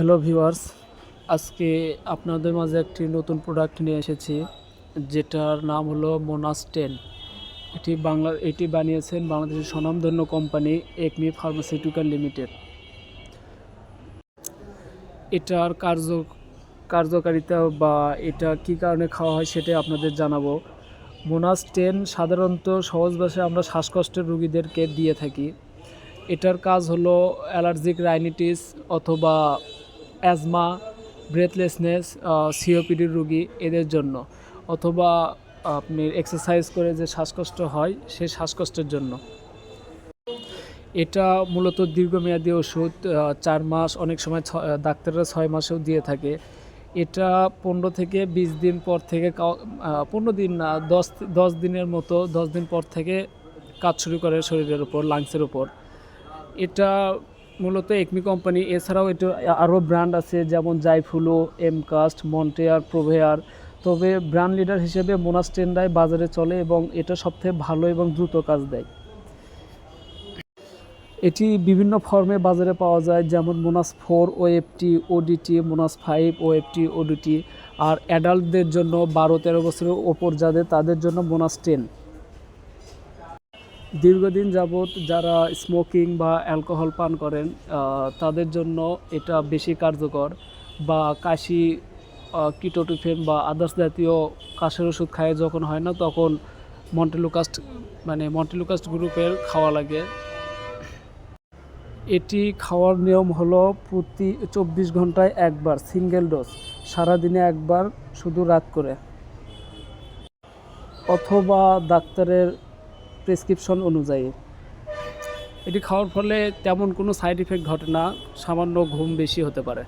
Hello viewers, আজকে আপনাদের মাঝে একটি নতুন প্রোডাক্ট নিয়ে এসেছি, যেটার নাম হলো মোনাস 10। এটি বানিয়েছেন বাংলাদেশের স্বনামধন্য কোম্পানি একমি ফার্মাসিউটিক্যাল লিমিটেড। এটার কার্যকারিতা বা এটা কী কারণে খাওয়া হয় সেটাই আপনাদের জানাবো। মোনাস 10 সাধারণত সহজ ভাষায় আমরা শ্বাসকষ্টের রোগীদেরকে দিয়ে থাকি। এটার কাজ হলো অ্যালার্জিক রাইনিটিস অথবা অ্যাজমা, ব্রেথলেসনেস, সিওপিডির রোগী এদের জন্য, অথবা আপনি এক্সারসাইজ করে যে শ্বাসকষ্ট হয় সেই শ্বাসকষ্টের জন্য। এটা মূলত দীর্ঘমেয়াদী ওষুধ, 4 মাস, অনেক সময় ডাক্তাররা 6 মাসেও দিয়ে থাকে। এটা 15 থেকে 20 দিন পর থেকে 15 দিন না, 10 দিনের মতো, 10 দিন পর থেকে কাজ শুরু করে শরীরের উপর, লাংসের উপর। এটা মূলত একমি কোম্পানি। এছাড়াও এটা আরও ব্র্যান্ড আছে, যেমন জাইফুলো, এমকাস্ট, মন্টেয়ার, প্রোভেয়ার। তবে ব্র্যান্ড লিডার হিসেবে মোনাস 10 বাজারে চলে এবং এটা সবথেকে ভালো এবং দ্রুত কাজ দেয়। এটি বিভিন্ন ফর্মে বাজারে পাওয়া যায়, যেমন মোনাস 4 ওএফটি ওডিটি, মোনাস 5 ওএফটি ওডিটি। আর অ্যাডাল্টদের জন্য 12-13 বছরের ওপর যাদের, তাদের জন্য মোনাস 10। দীর্ঘদিন যাবৎ যারা স্মোকিং বা অ্যালকোহল পান করেন তাদের জন্য এটা বেশি কার্যকর। বা কাশি, কিটোটিফেন বা আদার্স জাতীয় কাশের ওষুধ খায় যখন হয় না, তখন মন্টেলুকাস্ট গ্রুপের খাওয়া লাগে। এটি খাওয়ার নিয়ম হলো প্রতি 24 ঘন্টায় একবার সিঙ্গেল ডোজ, সারাদিনে একবার, শুধু রাত করে, অথবা ডাক্তারের প্রেসক্রিপশন অনুযায়ী। এটি খাওয়ার ফলে তেমন কোনো সাইড ইফেক্ট ঘটে না, সামান্য ঘুম বেশি হতে পারে।